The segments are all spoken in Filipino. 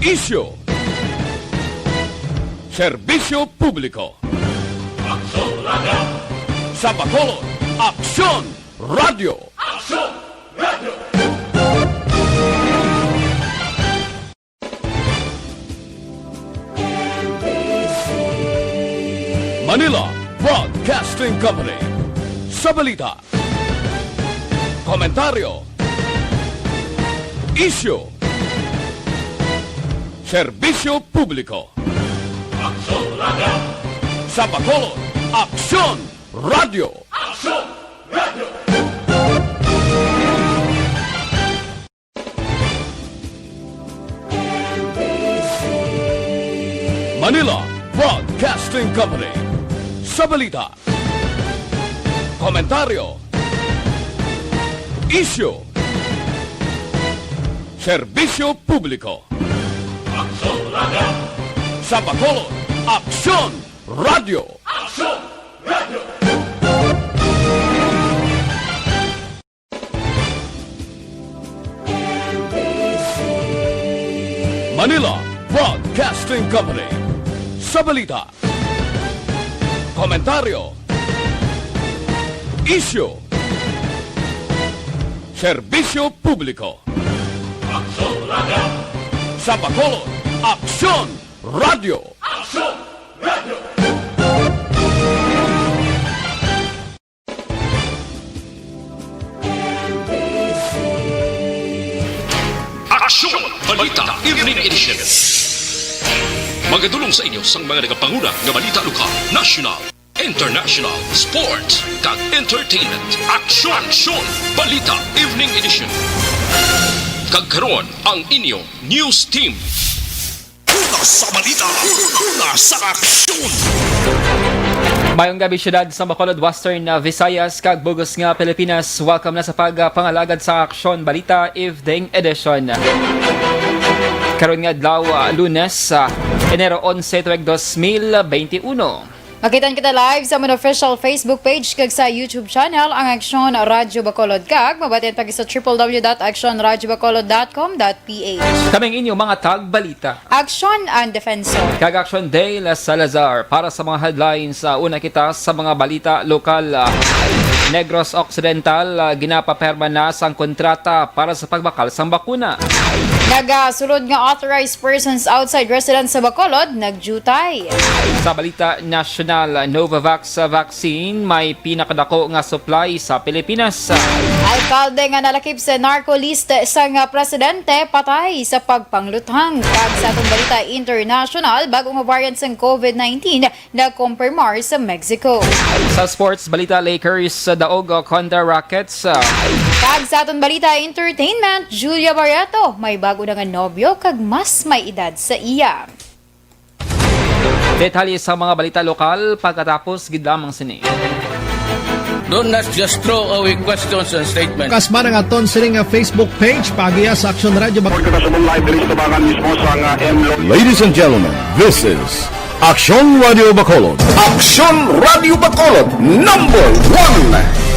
Isyu, serbisyo publiko. Aksyon Radio! Sa Bacolod, Aksyon Radio! Aksyon Radio! Manila Broadcasting Company. Sa balita, komentaryo, isyu, serbisyo publiko. Aksyon Radio! Sa Bacolod, Aksyon Radio! Aksyon Radio! Manila Broadcasting Company. Sa balita, komentaryo, isyu, serbisyo publiko. Aksyon Radio! Sa Bacolod, Aksyon Radio! Aksyon Radio! Manila Broadcasting Company. Sa balita, komentaryo, isyu, serbisyo publiko. Aksyon Radio! Sa Bacolod, Aksyon Radio! Aksyon Radio! Aksyon! Balita Evening Edition. Magadulong sa inyo sang mga nagapanguna nga balita lokal, national, international, sports, kag entertainment. Aksyon! Balita Evening Edition. Kagkaroon ang inyong news team. Una sa balita, una sa aksyon. Mayong gabi syudad sa Bacolod, Western Visayas, kag Bugos nga Pilipinas. Welcome na sa pagpangalagad sa Aksyon Balita Evening Edition. Karon nga adlaw Lunes, Enero 11, tuig 2021. Makitan kita live sa mga official Facebook page kag sa YouTube channel ang Aksyon Radio Bacolod kag mabatin pag sa www.actionradiobacolod.com.ph. Kaming inyo mga tagbalita. Aksyon and Defensor. Kag Aksyon Day la Salazar para sa mga headlines. Una kita sa mga balita lokal. Negros Occidental ginapaperma na sang kontrata para sa pagbakal sang bakuna. Nagasulod nga authorized persons outside residence sa Bacolod nagjutay. Sa balita national, Novavax vaccine may pinakadako nga supply sa Pilipinas. Alkalde nga nalakip sa narco list sa nga presidente patay sa pagpangluthang. Kag sa atong balita international, bagong variant sa COVID-19 na kumpirmar sa Mexico. Sa sports balita, Lakers daog Conda Rockets. Kag sa atong balita entertainment, Julia Barreto may bago na nga nobyo kag mas may edad sa iya. Detalye sa mga balita lokal pagkatapos gid lamang sini. Do not just throw away questions and statements. Kasma ng aton sining Facebook page pagiya sa Aksyon Radio. Ladies and gentlemen, this is Aksyon Radio Bacolod. Aksyon Radio Bacolod, number 1.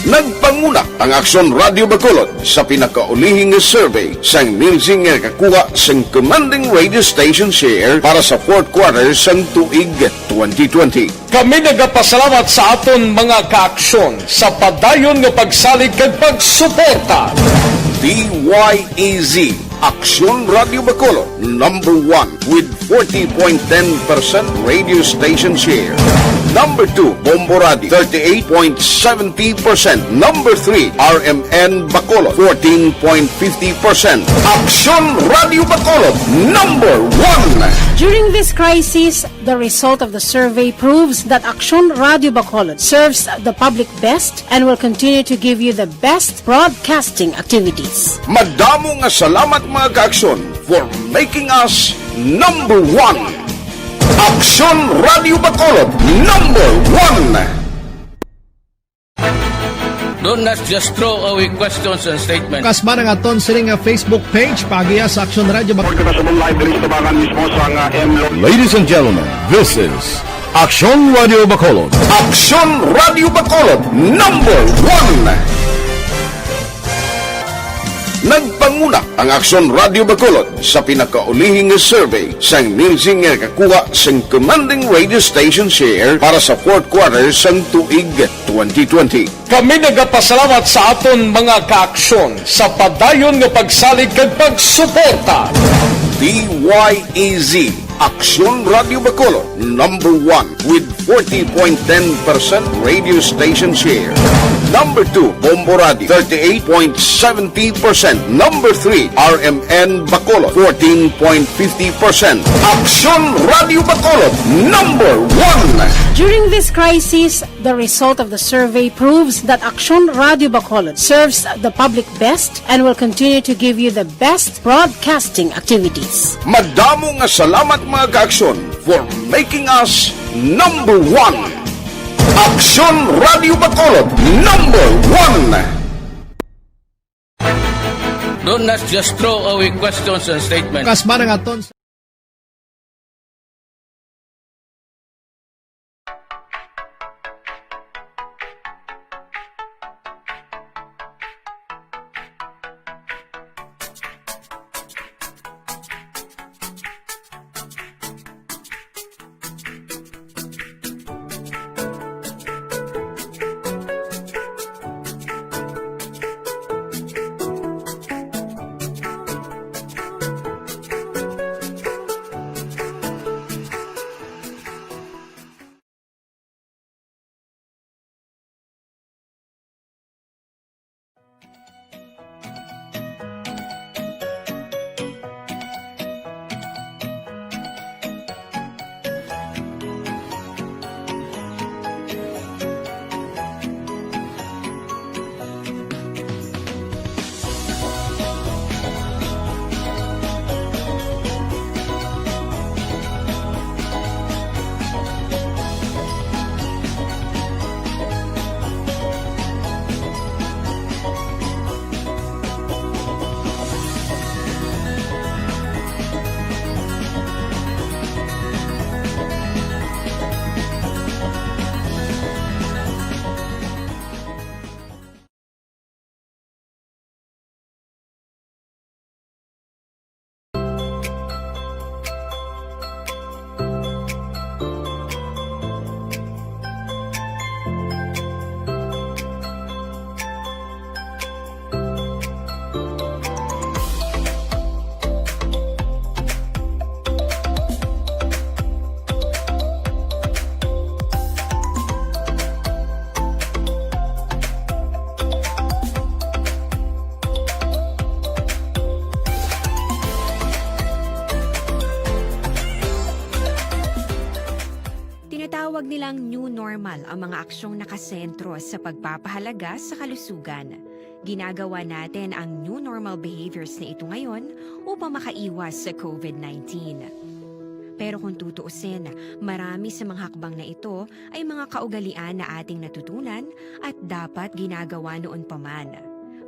Nagpanguna ang Aksyon Radio Bacolod sa pinakaulihing survey sa emerging nga kakuha sa commanding radio station share para sa fourth quarter sa tuig 2020. Kami nagapasalamat sa aton mga kaaksyon sa padayon nga pagsalig kag pagsuporta. DYEZ Aksyon Radio Bacolod, number 1 with 40.10% radio station share. Number 2, Bombo Radio, 38.70%. Number 3, RMN Bacolod, 14.50%. Aksyon Radio Bacolod, number 1. During this crisis, the result of the survey proves that Aksyon Radio Bacolod serves the public best and will continue to give you the best broadcasting activities. Madamo nga salamat mga kaaksyon for making us number 1. Aksyon Radio Bacolod, number 1. Do not just throw away questions and statements. Kasma ng aton sining Facebook page pagiya sa Aksyon Radio. Ladies and gentlemen, this is Aksyon Radio Bacolod. Aksyon Radio Bacolod, number 1. Nagpanguna ang Aksyon Radio Bacolod sa pinakaulihing survey sa nilsing kakuha sa commanding radio station share para sa fourth quarter sang tuig 2020. Kami nagapasalamat sa aton mga kaaksyon sa padayon nga pagsalig kag pagsuporta. DYEZ Aksyon Radio Bacolod, number 1 with 40.10% radio station share. Number 2, Bombo Radio, 38.70%. Number 3, RMN Bacolod, 14.50%. Aksyon Radio Bacolod, number 1. During this crisis, the result of the survey proves that Aksyon Radio Bacolod serves the public best and will continue to give you the best broadcasting activities. Madamo nga salamat mga kaaksyon for making us number 1. Aksyon Radio Bacolod, number 1. Do not just throw away questions and statements. Kasma ng aton Tinatawag nilang new normal ang mga aksyong nakasentro sa pagpapahalaga sa kalusugan. Ginagawa natin ang new normal behaviors na ito ngayon upang makaiwas sa COVID-19. Pero kung tutuusin, marami sa mga hakbang na ito ay mga kaugalian na ating natutunan at dapat ginagawa noon pa man.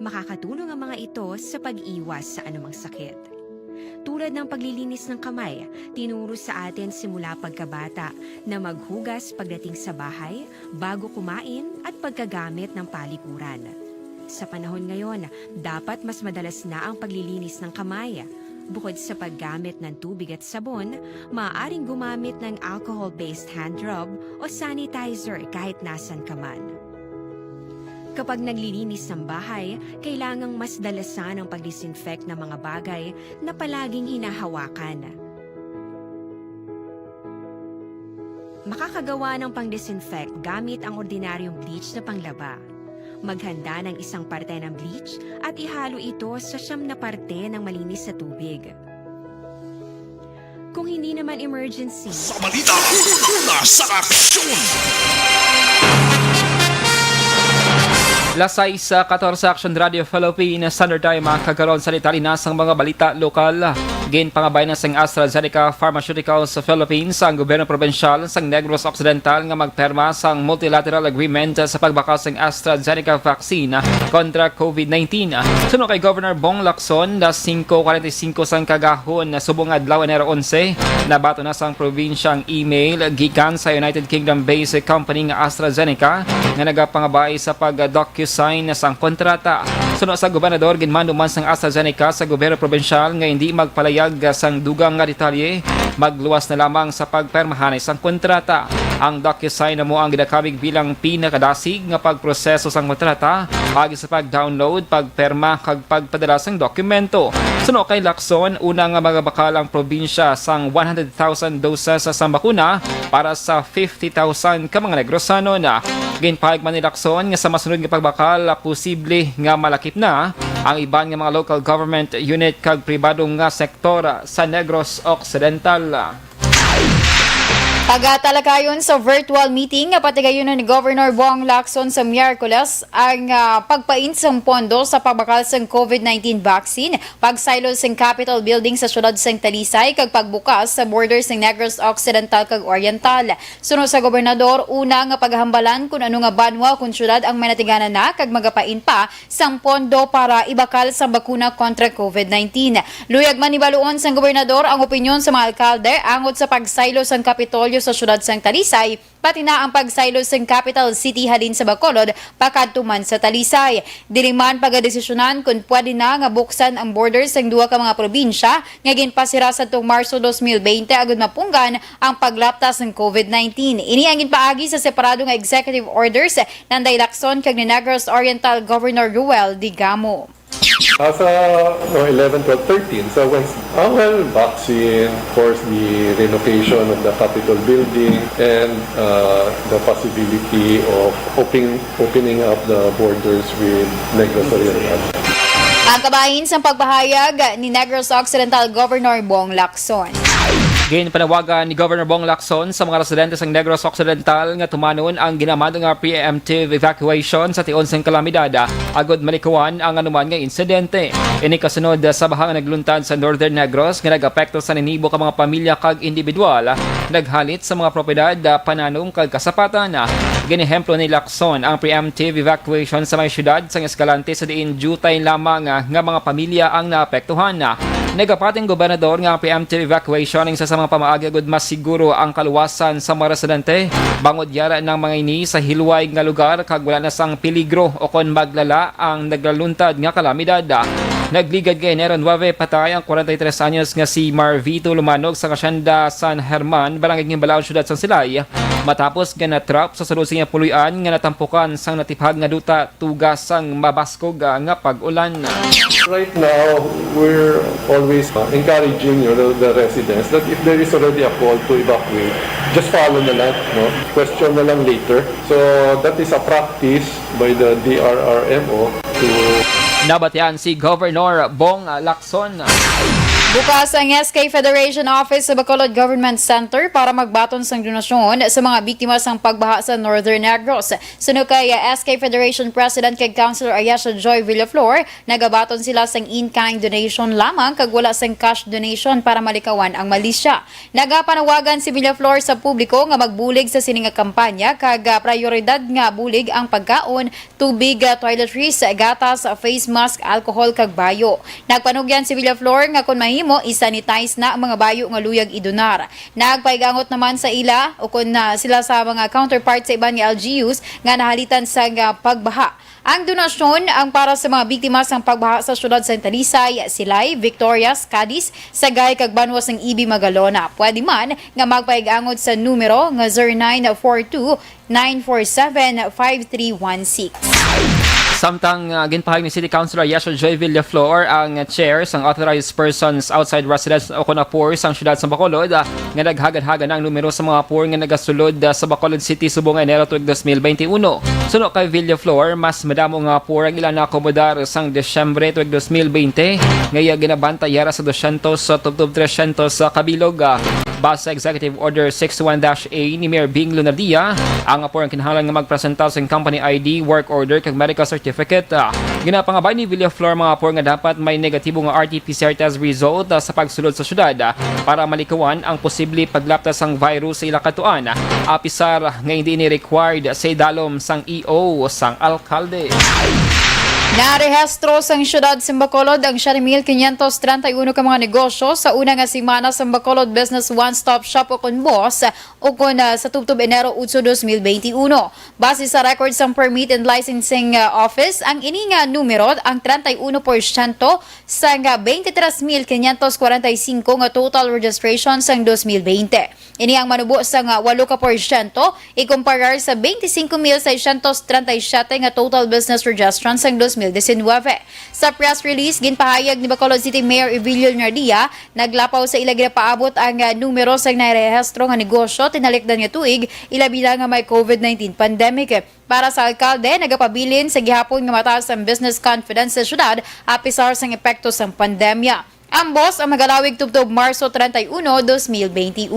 Makakatulong ang mga ito sa pag-iwas sa anumang sakit. Tulad ng paglilinis ng kamay, tinuro sa atin simula pagkabata na maghugas pagdating sa bahay, bago kumain at pagkagamit ng palikuran. Sa panahon ngayon, dapat mas madalas na ang paglilinis ng kamay. Bukod sa paggamit ng tubig at sabon, maaaring gumamit ng alcohol-based hand rub o sanitizer kahit nasan ka man. Kapag naglilinis ng bahay, kailangang mas dalasan ang pag-disinfect ng mga bagay na palaging hinahawakan. Makakagawa ng pang-disinfect gamit ang ordinaryong bleach na panglaba. Maghanda ng isang parte ng bleach at ihalo ito sa 9 na parte ng malinis na tubig. Kung hindi naman emergency, Sa balita, una sa aksyon! Lasay sa 14 Aksyon Radio Philippines Standard Time makakaroon sa litalinasang mga balita lokal. Gain pangabay ng sang AstraZeneca Pharmaceuticals sa Philippines ang gobyerno probensyal sang Negros Occidental nga magperma sang multilateral agreement sa pagbakas ng AstraZeneca vaccine kontra COVID-19. Sunod kay Governor Bong Lacson, 5:45 sang kagahon na subong adlaw Enero 11, nabato na sang probinsyang email gikan sa United Kingdom-based company nga AstraZeneca nga nagapangabay sa pag-docu-sign sang kontrata. Sunod sa gobernador, ginmando man sang AstraZeneca sa gobyerno probensyal nga hindi magpalayag sang dugang nga detalye, magluwas na lamang sa pagpermahan sang kontrata. Ang docu-sign na mo ang gidakabig bilang pinakadasig nga pagproseso sang kontrata agi sa pag-download, pagperma kag pagpadala sang dokumento. Sunod kay Lacson, una nga magabakal ang probinsya sang 100,000 doses sa bakuna para sa 50,000 ka mga Negrosano na. Ginpahig man ni Lacson nga sa masunod nga pagbakal posible nga malakip na ang iban nga mga local government unit kag pribadong nga sektor sa Negros Occidental. Pagtalakayon sa virtual meeting, patigayunan ni Governor Bong Lacson sa Miyerkules ang pagpain sang pondo sa pagbakal sang COVID-19 vaccine, pagsaylo sang Capitol Building sa syudad sang Talisay, kag pagbukas sa borders ng Negros Occidental kag Oriental. Sunod sa gobernador, una nga paghambalan kung ano nga banwa kung syudad ang manatigana na kag magapain pa sang pondo para ibakal sa bakuna kontra COVID-19. Luyag man ibaluon sang gobernador ang opinyon sa mga alkalde angot sa pagsaylo sang Kapitolyo sa syudad sang Talisay, pati na ang pagsaylo sang capital city halin sa Bacolod, pakadtuman sa Talisay. Diliman pagadesisyonan kung pwede na nga buksan ang borders sang duha ka mga probinsya nga ginpasira sa tuong Marso 2020 agud mapunggan ang paglaptas ng COVID-19. Ini ang ginpaagi sa separado nga executive orders ng Lacson kag ni Negros Oriental Governor Ruel Digamo. Sa 11, 12, 13, so when vaccine, of course, the relocation of the Capitol building and the possibility of opening up the borders with Negros Oriental. Ang kabahin sa pagpahayag ni Negros Occidental Governor Bong Lacson. Gain panawagan ni Governor Bong Lacson sa mga residente sa Negros Occidental nga tumanon ang ginamado nga preemptive evacuation sa tion sang kalamidad agod malikuan ang anuman nga insidente. Ini kasunod sa bahang nagluntad sa Northern Negros nga nag-apekto sa ninibo ka mga pamilya kag individual, naghalit sa mga propiedad pananong kag kasapatan. Ginehemplo ni Lacson ang preemptive evacuation sa mga syudad sang Escalante sa diin jutay lamang nga mga pamilya ang naapektuhan. Nagapating gobernador nga ang preemptive evacuation ng sa mga pamaagi agud mas siguro ang kaluwasan sa mga residente bangod yara ng mga ini sa hilway nga lugar kag wala na sang peligro o kon maglala ang naglaluntad nga kalamidad. Nagligad kay Enero 9 patay ang 43 anyos nga si Marvito Lumanog sa Hacienda San Herman, barangay ng Balaon, syudad San Silay, matapos nga natrap sa salusing nga puluyan nga natampukan sang natipag nga duta tugas sang mabaskog nga pag-ulan. Right now, we're always encouraging the residents that if there is already a call to evacuate, just follow na lang, no? Question na lang later. So that is a practice by the DRRMO to Nabatian si Governor Bong Lacson. Bukas ang SK Federation Office sa Bacolod Government Center para magbaton sang donasyon sa mga biktima sang pagbaha sa Northern Negros. Sunod kay SK Federation President kay Councilor Ayesha Joy Villaflor, nagabaton sila sang in-kind donation lamang kag wala sang cash donation para malikawan ang malisya. Nagapanawagan si Villaflor sa publiko nga magbulig sa sining nga kampanya kag prioridad nga bulig ang pagkaon, tubig, toiletries, gatas, face mask, alcohol kag bayo. Nagpanugyan si Villaflor nga kung mo isanitize na ang mga bayo nga luyag idonar. Nagpaigangot naman sa ila o kung sila sa mga counterparts sa iban nga LGUs nga nahalitan sa pagbaha. Ang donasyon ang para sa mga biktima sang pagbaha sa syudad sa Talisay, Silay, Victorias, Cadiz, Sagay kag Banwas ng Ibi, Magalona. Pwede man nga magpaigangot sa numero nga 0942-947-5316. Samtang ginpahayag ni City Councilor Ayesha Joy Villaflor ang chair sang authorized persons outside residence o kunapor sang syudad sa Bacolod nga naghagad-hagan ang numero sa mga poor nga nagasulod sa Bacolod City subong Enero tuig 2021. Suno kay Villaflor, mas madamo nga purang ilan na akomodar sang Desyembre tuwag 2020. Ngaya ginabantayara sa 200 sa tubtub 300 sa kabilog. Basa Executive Order 61-A ni Mayor Bing Lunardia, ang purang kinahanglan nga magpresenta sa company ID, work order kag medical certificate. Ginapangabay ni Villaflor mga purang nga dapat may negatibo nga RT-PCR test result sa pagsulod sa syudad para malikawan ang posible paglaptas sang virus sa ilakatuan. Apisar nga hindi ni required sa idalom sang EO sang alkalde. Narehestro sang syudad Bacolod ang 7,531 ka mga negosyo sa una nga semana sa Bacolod Business One-Stop Shop o kun boss o kun sa tubtub Enero 8, 2021. Base sa record sang Permit and Licensing Office, ang ini nga numero ang 31% sa nga 23,545 nga total registration sang 2020. Ini ang manubo sa nga 8% ikumparar sa 25,637 nga total business registration sang 2019. Sa press release, ginpahayag ni Bacolod City Mayor Evilio Nardia, naglapaw sa ila paabot ang numero sa nairehestro nga negosyo tinalikdan nga tuig, ilabi na nga may COVID-19 pandemic. Para sa alkalde, nagapabilin sa gihapon nga mataas ang business confidence sa syudad apisar sang epekto sang pandemya. Ambos ang magalawig tubtob Marso 31, 2021.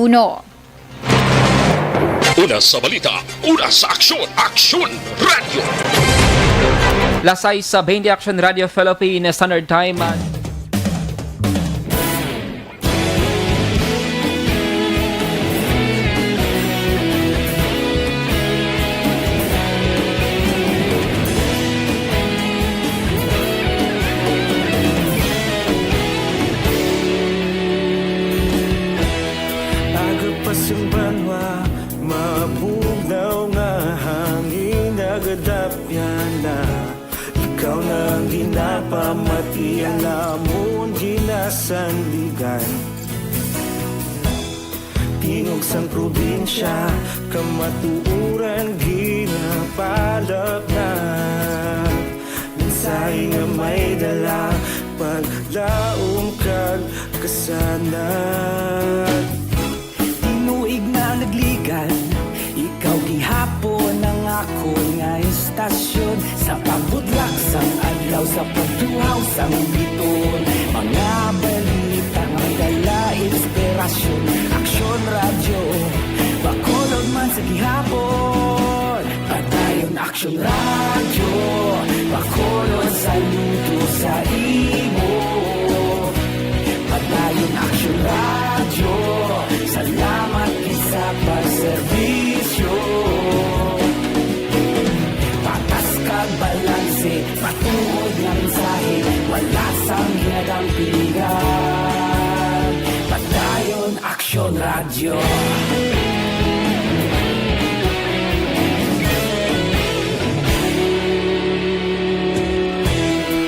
Una sa balita, una sa aksyon, Aksyon Radio! Lasay sa 20 Action Radio Philippines Standard Time. Agapasang banwa, mabugnaw nga hangin nagadapyan na. Ikaw na ang ginapamati ang amon ginasandigan. Tingog sang probinsya, kamatuuran ginapalap na. Minsay nga may dala, paglaom kag kasanan. Tinuig na nagligan, ikaw gihapon ang ako nga istasyon. Sa pagbutlak sang adlaw, sa pagtuhaw sang biton. Mga balita nga dala inspirasyon. Aksyon Radio, Bacolod man sa gihapon. Padayon Aksyon Radio, Bacolod saludo sa imo. Padayon Aksyon Radio, salamat sa pagserbisyo. Patas kag balanse, patuod nga mensahe, wala sang hinagang pilihan. Padayon Aksyon Radio.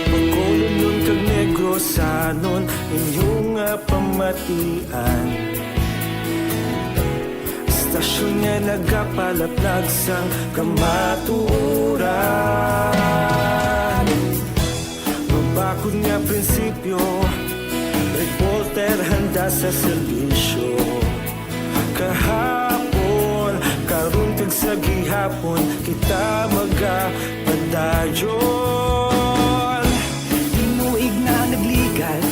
Bacolod nun kag Negrosanon, inyong pamatian. Stasyon nga nagapalaplag sang kamatuuran. Mabakod nga prinsipyo, reporter handa sa serbisyo. Kahapon, karun kag sa gihapon, kita magapadayon. Tinuig na nagligan,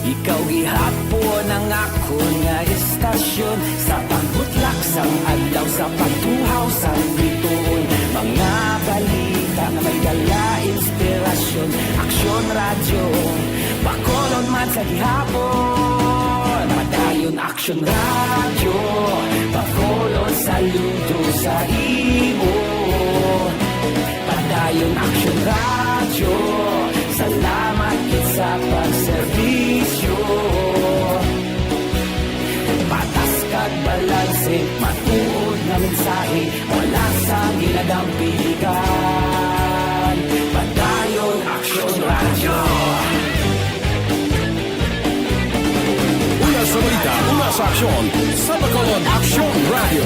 ikaw gihapon ang ako nga istasyon. Sa pagbutlak sang adlaw, sa pagtuhaw sang biton. Mga balita na may dala inspirasyon. Aksyon Radio, Bacolod man sa gihapon. Padayon Aksyon Radio, Bacolod saludo sa imo. Padayon Aksyon Radio, salamat sa pagserbisyo. Patas kag balanse, matuod na mensahe, wala sa ginagang piligan. Padayon Aksyon Radio. Una sa balita, una sa aksyon, sa Bacolod Aksyon Radio.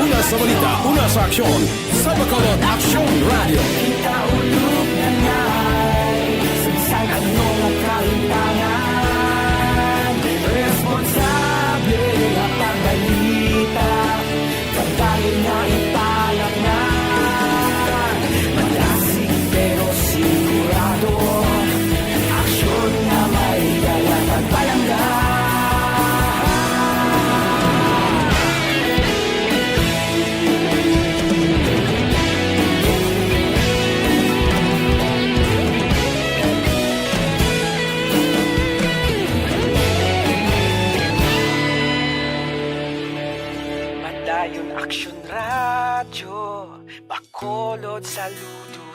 Una sa balita, una sa aksyon, sa Bacolod Aksyon Radio. Kita ulog na ngay, sagsang anong kalintangan. Responsable ang pagbalita,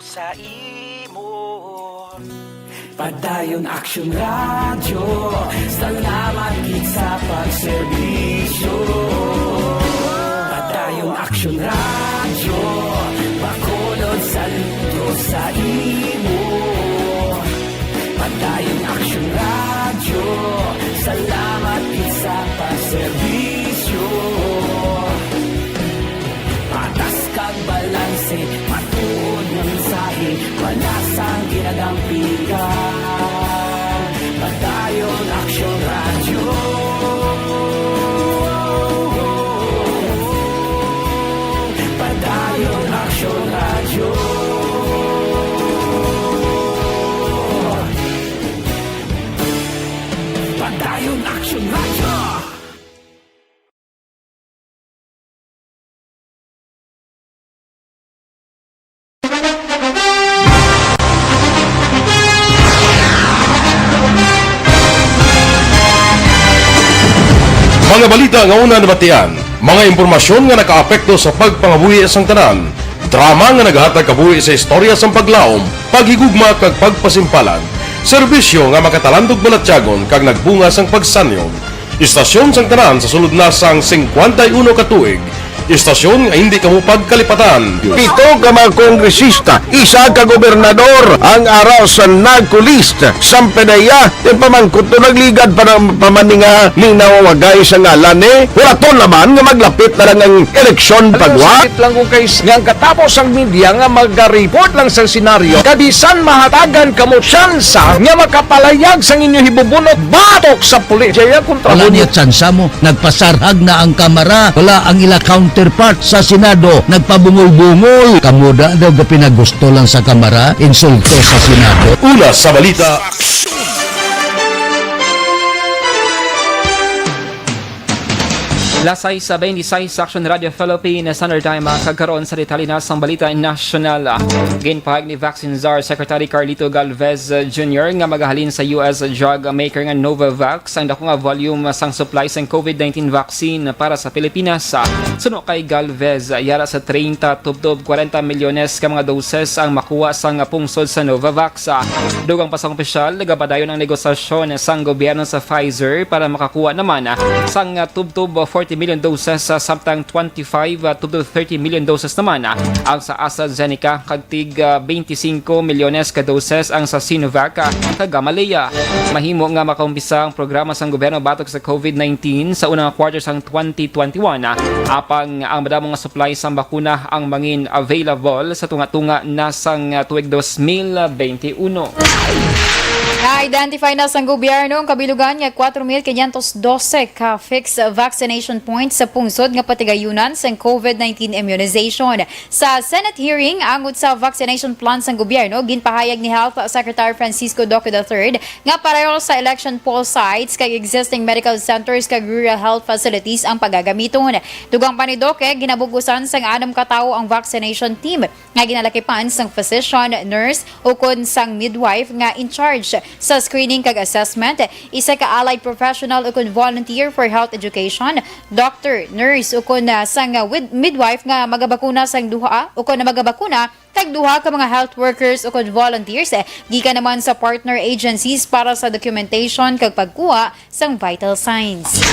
sa imo. Padayon Aksyon Radio, salamat gid sa pagserbisyo. Padayon Aksyon Radio, bakolod saludo sa imo. Padayon Aksyon Radio, salamat gid sa pagserbisyo. Patas kag balanse, matuod nga mensahe, wala sang ginagampikan. Padayon Aksyon Radio. Padayon Aksyon Radio. Padayon Aksyon Radio. Mga balita nga una nabatian, mga impormasyon nga nakaapekto sa pagpangabuhi sang tanan, drama nga naghatag kabuhi sa istorya sang paglaom, paghigugma kag pagpasimpalan, serbisyo nga makatalandog balatyagon kag nagbunga sang pagsanyon, istasyon sang tanan sa sulod na sang 51 ka tuig, istasyon nga hindi kamo pagkalipatan. 7 ka mga kongresista, 1 ka gobernador ang araw sa nagkulist sa pedaya pamangkot to nagligad para pamaninga ni nawagay sa ngalan wala to naman nga maglapit na lang ang eleksyon pagwa. Sakit lang kung kays nga katapos ang media nga mag-report lang sa senaryo kabisan mahatagan kamo tsansa nga makapalayag sang inyo hibubunot batok sa pulis. Jaya kontra wala niya tsansa mo, nagpasarhag na ang kamera, wala ang ila counterpart sa Senado, nagpabungol-bungol. Kamuda daw ga pinagusto lang sa kamera, insulto sa Senado. Una sa balita. Lasay sa 26 Aksyon Radio Philippines Standard Time kagkaroon sa detalye na sang balita national. Ginpahag ni Vaccine Czar Secretary Carlito Galvez Jr. nga magahalin sa US drug maker nga Novavax ang dako nga volume sang supply sang COVID-19 vaccine para sa Pilipinas. Suno kay Galvez, yara sa 30 tubtob 40 milyones ka mga doses ang makuha sang pungsod sa Novavax. Dugang pasang opisyal, nagapadayon ang negosasyon sang gobyerno sa Pfizer para makakuha naman sang tubtob 40 million doses samtang 25 to 30 million doses naman ang sa AstraZeneca kagtig 25 milyones ka doses ang sa Sinovac kag Gamaleya. Mahimo nga makaumpisa ang programa sang gobyerno batok sa COVID-19 sa unang quarter sang 2021 apang ang madamong nga supply sang bakuna ang mangin available sa tunga-tunga na sang tuig 2021. Na-identify na sa gobyerno ang kabilugan nga 4,512 ka fixed vaccination points sa pungsod nga patigayunan sa COVID-19 immunization. Sa Senate hearing, angod sa vaccination plan sa gobyerno, ginpahayag ni Health Secretary Francisco Duque III nga pareho sa election poll sites kag existing medical centers kag rural health facilities ang pagagamiton. Dugang pa ni Duque, ginabugusan sang 6 katao ang vaccination team nga ginalakipan sang physician, nurse ukon sang midwife nga in charge sa screening kag assessment, isa ka allied professional ukon volunteer for health education, doctor, nurse ukon sang midwife nga magabakuna sang duha ukon na magabakuna kag duha ka mga health workers ukon volunteers gikan naman sa partner agencies para sa documentation kag pagkuha sang vital signs.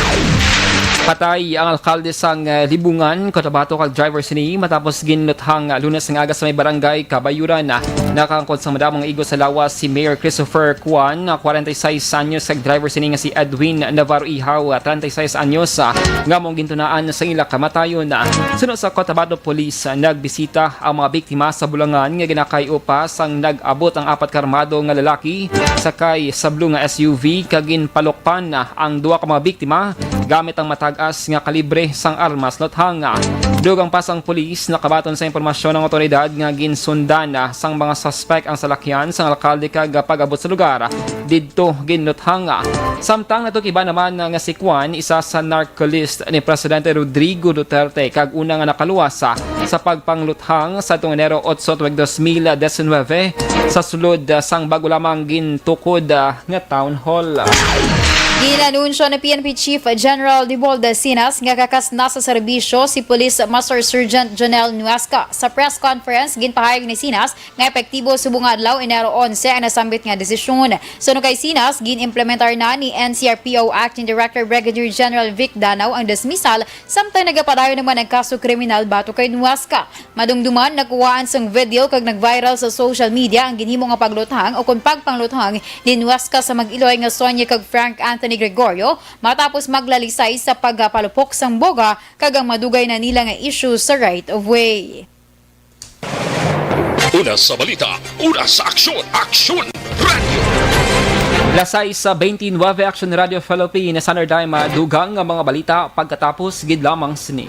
Patay ang alkalde sang Libungan, Cotabato kag driver sini matapos ginuthang Lunes nga aga sa may barangay Kabayuran. Nakangkot sa madamong igo sa lawas si Mayor Christopher Kuan, 46 anyos kag driver sini nga si Edwin Navarro Ihaw, 36 anyos nga mong gintunaan sa ila kamatayon. Sunod sa Cotabato Police, nagbisita ang mga biktima sa Bulangan nga ginakay upa sang nag-abot ang 4 ka armado nga lalaki sakay sa blue nga SUV kag ginpalokpan ang 2 ka mga biktima gamit ang matag-as nga kalibre sang armas lothanga. Dugang pasang pulis nakabaton sa impormasyon ng otoridad nga ginsundan sang mga suspect ang salakyan sang alkalde kag pag-abot sa lugar didto ginlothanga. Samtang natukiba naman nga si Juan, isa sa narcolist ni Presidente Rodrigo Duterte kag una nga nakaluwasa sa pagpangluthang sa Enero 8, 2019 sa sulod sang bago lamang gintukod nga town hall. Ginanunsyo ni PNP Chief General Dibolda Sinas nga kakas nasa serbisyo si Police Master Sergeant Jonel Nuesca. Sa press conference, ginpahayag ni Sinas nga epektibo subong adlaw Enero 11 ang nasambit nga desisyon. Suno kay Sinas, ginimplementar na ni NCRPO Acting Director Brigadier General Vic Danao ang dismissal samtang nagapadayon naman ang kaso kriminal bato kay Nuesca. Madungduman nakuhaan sang video kag nag-viral sa social media ang ginhimo nga pagluthang o kung pagpangluthang ni Nuesca sa mag-Iloy nga Sonia kag Frank Anthony Gregorio matapos maglalisay sa pagpalupok sang boga kag ang madugay na nila nga issue sa right of way. Una sa balita, una sa aksyon, Aksyon Radio! Lasay sa 29 Action Radio Philippines, Sander Daima, dugang ang mga balita pagkatapos gid lamang sini.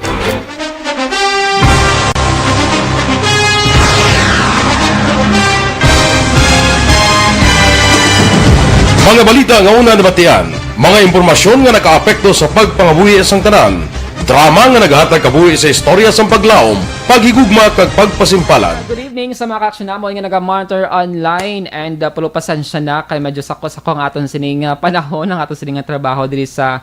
Mga balita nga una nabatian, mga impormasyon nga nakaapekto sa pagpangabuhi sang tanan, drama nga naghatag kabuhi sa istorya sang paglaom, paghigugma kag pagpasimpalan. Good evening sa mga ka-action namon nga naga-monitor online and pulupasan siya na kay medyo sako-sako ang aton sining panahon ang aton sining trabaho diri sa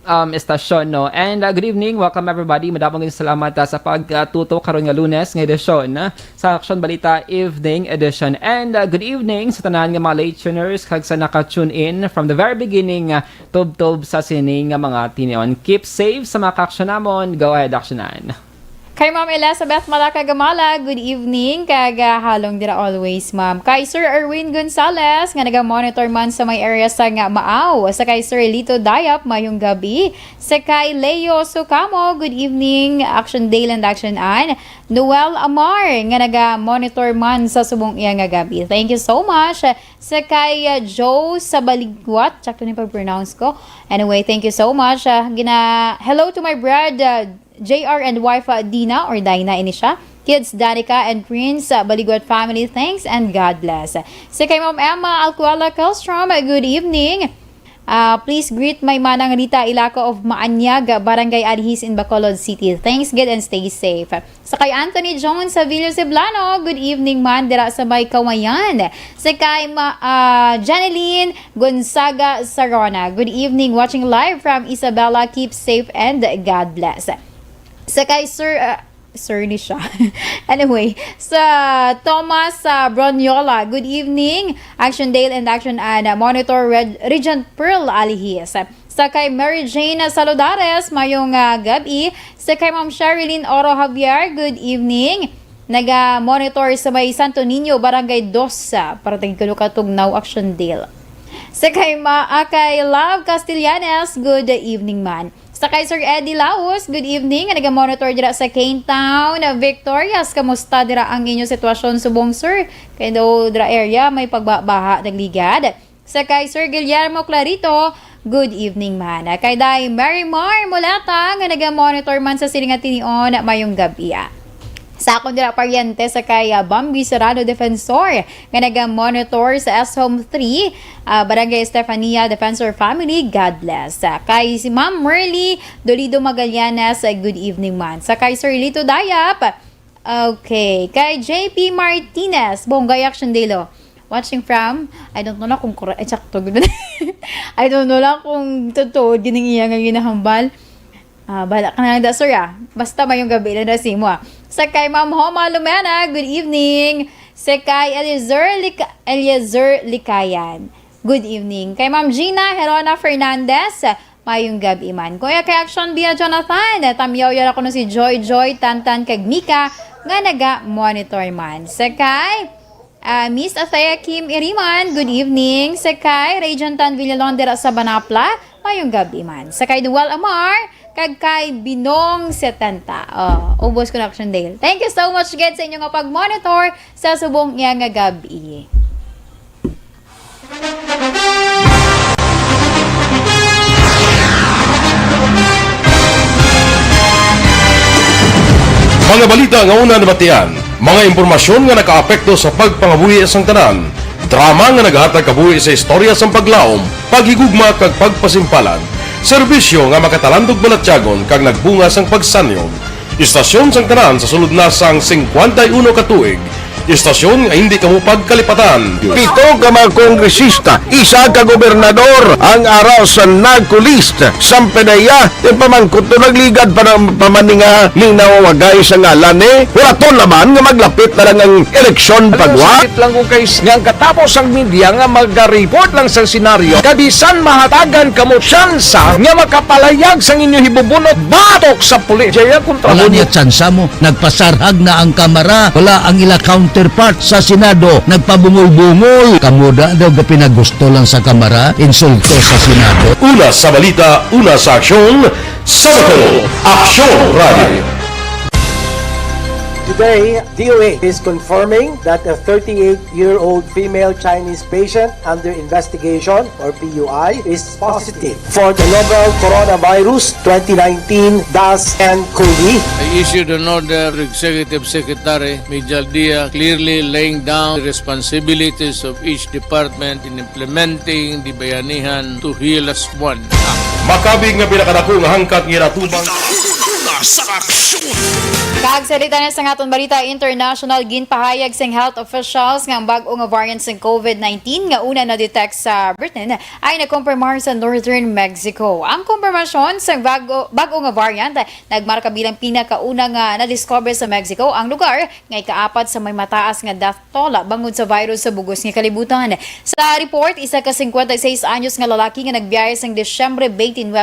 estasyon, no? And good evening, welcome everybody. Madamong salamat sa pagtutok karon nga Lunes nga edisyon sa Aksyon Balita Evening Edition. And good evening sa tanan nga mga late tuners kag sa naka-tune in from the very beginning tub-tub sa sining nga mga tinion. Keep safe sa mga ka-action namon. Go ahead, aksyonan. Kay Ma'am Elizabeth Malaka-Gamala, good evening. Halong dira always, Ma'am. Kay Sir Erwin Gonzalez, nga naga-monitor man sa may area sa nga Maaw. Sa kay Sir Lito Dayap, mayong gabi. Sa kay Leo Sukamo, good evening. Action Day and Action An. Noel Amar, nga naga-monitor man sa subong iya nga gabi. Thank you so much. Sa kay Joe Sabaligwat, check to ni pag-pronounce ko. Anyway, thank you so much. Hello to my brother, JR and wife Dina or Dina ini siya. Kids Danica and Prince Baligwat family, thanks and God bless. Sa kay Ma'am Emma Alcuala Kelstrom, good evening. Please greet my manang Rita Ilaco of Maanyag, Barangay Alhis in Bacolod City. Thanks, good and stay safe. Sa kay Anthony Jones sa Villa Ceblano, good evening man dira sa may Kawayan. Sa kay Janeline Gonzaga Sarona, good evening, watching live from Isabela. Keep safe and God bless. Sa kay Sir ni siya. Anyway, sa Thomas Bronyola, good evening. Action Dale and Action Ana, Monitor Regent Pearl Alihis. Sa kay Mary Jane Saludares, mayong gabi. Sa kay Ma'am Sherilyn Oro Javier, good evening. Naga-monitor sa may Santo Niño, Barangay 2, para tingin ko katugnaw Action Dale. Sa kay Love Castellanes, good evening man. Sa kay Sir Eddie Laos, good evening. Naga-monitor dira sa Cane Town, Victorias. Kamusta dira ang inyong sitwasyon subong sir? Kaya daw dira area may pagbabaha nagligad. Sa kay Sir Guillermo Clarito, good evening man. Kay Day Mary Mar Mulata, nga naga-monitor man sa Silingatinion mayong gabi. Sa akong dira paryente sa kay Bambi Serrano Defensor nga naga-monitor sa S-Home 3, Barangay Estefania Defensor Family, God bless. Kay si Ma'am Merly Dolido Magallanes, good evening man. Sa kay Sir Lito Dayap, okay. Kay JP Martinez, Bonggay Action Delo, watching from, I don't know lang kung sakto, I don't know lang kung totoo, gining iya nga ginahambal. Bala ka na sir basta mayong gabi na si mo. Sa kay Ma'am Homa Lumena, good evening. Sa kay Eliezer Likayan, good evening. Kay Ma'am Gina Herona Fernandez, mayong gabi man. Kuya kay Action Bia Jonathan, tamyaw yan ako no si Joy Tantan kag Mika nga naga-monitor man. Sa kay Miss Athea Kim Iriman, good evening. Sa kay Regent Tan Villalon dira sa Banapla, mayong gabi man. Sa kay Duwal Amar, kag kay Binong 70. Ubos ko na Action Dale. Thank you so much again sa inyo nga pag-monitor sa subong iya nga gabi. Mga balita nga una nabatian, mga impormasyon nga nakaapekto sa pagpangabuhi sang tanan, drama nga naghatag kabuhi sa istorya sang paglaom, paghigugma kag pagpasimpalan, serbisyo nga makatalandog balatyagon kag nagbunga sang pagsanyog, istasyon sang tanan sa sulod na sang 51 ka tuig, Istasyon nga hindi kamo pagkalipatan. 7 ka mga kongresista, 1 ka gobernador ang araw sa nagkulist sa pedaya yung pamangkot to nagligad para pamaninga ning nawawagay sa ngalan wala to laman nga maglapit na lang ang eleksyon pagwa. Sakit lang kung guys nga katapos ang media nga mag-report lang sa senaryo kabisan mahatagan kamo tsansa nga makapalayag sa inyo hibubunot batok sa pulis. Jaya kontra Wala niya tsansa mo. Nagpasarhag na ang kamara. Wala ang ila counterpart sa Senado. Nagpabungol-bungol. Kamuda daw ga pinagusto lang sa kamara. Insulto sa Senado. Una sa balita, una sa aksyon, Sabado, Aksyon Radio. Today, DOA is confirming that a 38-year-old female Chinese patient under investigation, or PUI, is positive for the novel coronavirus 2019-nCoV. I issued an order to Executive Secretary Mijal Dia clearly laying down the responsibilities of each department in implementing the Bayanihan to Heal as One Act. Makabig nga pinakadako nga hangkat giratubang Sa aksyon! Kaagsalita na sa aton balita international, ginpahayag sang health officials nga ang bag-o nga variant ng COVID-19 nga una na-detect sa Britain ay nakumpirmar sa northern Mexico. Ang kumpirmasyon sa bag-o nga variant nagmarka bilang pinakauna nga na-discover sa Mexico ang lugar nga ikaapat sa may mataas nga death toll bangod sa virus sa bugos nga kalibutan. Sa report, isa ka 56 anyos nga lalaki nga nagbiyahe sang Disyembre 29,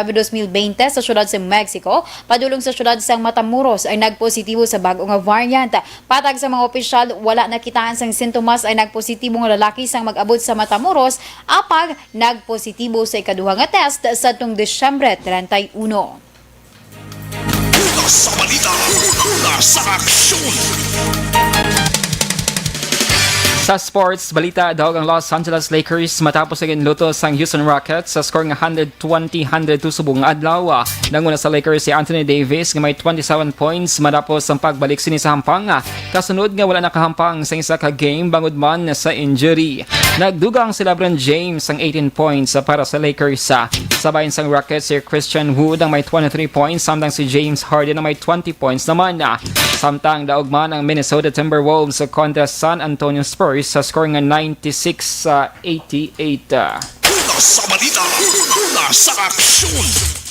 2020 sa syudad sa Mexico padulong sa syudad sang Matamoros ay nagpositibo sa bago nga variant. Patag sa mga opisyal, wala nakitaan sang sintomas ay nagpositibo nga lalaki sang mag-abot sa Matamoros apag nagpositibo sa ikaduha nga test sa tung Disyembre 31. Una sa balita, una sa aksyon! Sa sports, balita daw ang Los Angeles Lakers matapos ang luto sang Houston Rockets sa score nga 120-102 subong adlaw. Nanguna sa Lakers si Anthony Davis nga may 27 points matapos ang pagbalik sini sa hampang. Kasunod nga wala nakahampang sa isa ka game bangod man sa injury. Nagdugang si LeBron James ang 18 points para sa Lakers. Sabayan sang Rockets si Christian Wood ang may 23 points samtang si James Harden ang may 20 points naman. Samtang daog man ang Minnesota Timberwolves kontra San Antonio Spurs sa score nga 96-88. Una sa balita, una sa aksyon!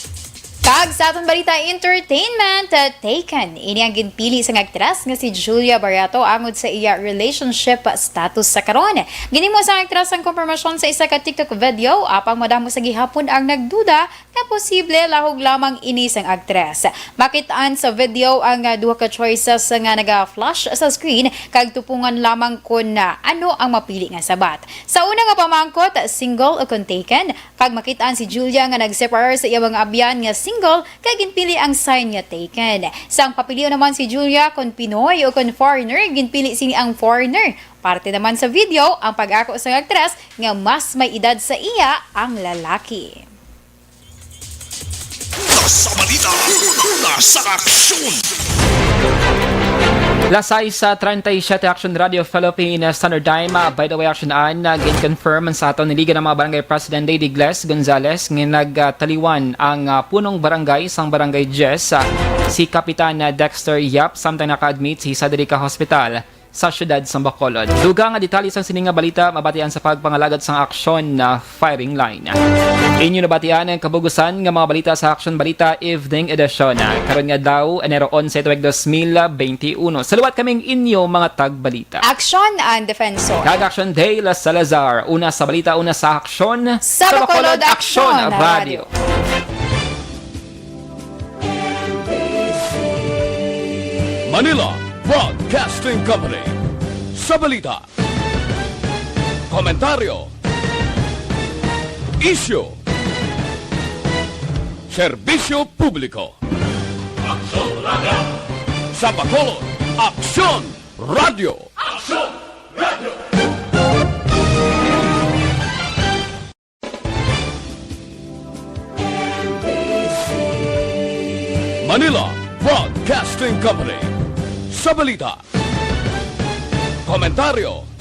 Kag sa atong balita entertainment, taken ini ang ginpili sa aktres nga si Julia Barreto angod sa iya relationship status sa karon. Ginimo sa aktres ang konfirmasyon sa isa ka TikTok video apang madamo sa gihapon ang nagduda na posible lahog lamang ini sang aktres. Makitaan sa video ang duha ka choices nga naga-flash sa screen kag tupungan lamang kun ano ang mapili nga sabat. Sa una nga pamangkot, single o kung taken, kag makitaan si Julia nga nag-separate sa iya mga abyan nga single kag ginpili ang sign nga taken. Sang papiliw naman si Julia kung Pinoy o kung foreigner, ginpili sini ang foreigner. Parte naman sa video ang pag-ako sa aktres nga mas may edad sa iya ang lalaki. Una sa balita, una sa aksyon! Lasay sa 37 Action Radio Philippine Standard Time. By the way, Action An, gin-confirm sa ato niligan ng mga barangay President Lady Gles Gonzales ng nagtaliwan ang punong barangay sang barangay Jess. Si Kapitan Dexter Yap samtang naka-admit sa Saderica Hospital sa syudad sa Bacolod. Dugang nga detalye sang sininga balita mabatian sa pagpangalagad sang Aksyon na firing line. Inyo nabatian ang kabugusan nga mga balita sa Aksyon Balita Evening Edition. Karon nga daw Enero 11 tuig 2021. Saluwat kaming inyo mga tagbalita. Aksyon ang Defensor. Kag Aksyon Day La Salazar. Una sa balita, una sa Aksyon. Sa Bacolod Aksyon Radio. Manila Broadcasting Company sa balita, komentaryo, issue, serbisyo publiko. Aksyon Radio! Sa Bacolod, Aksyon Radio! Aksyon Radio! Manila Broadcasting Company sa balita, komentaryo,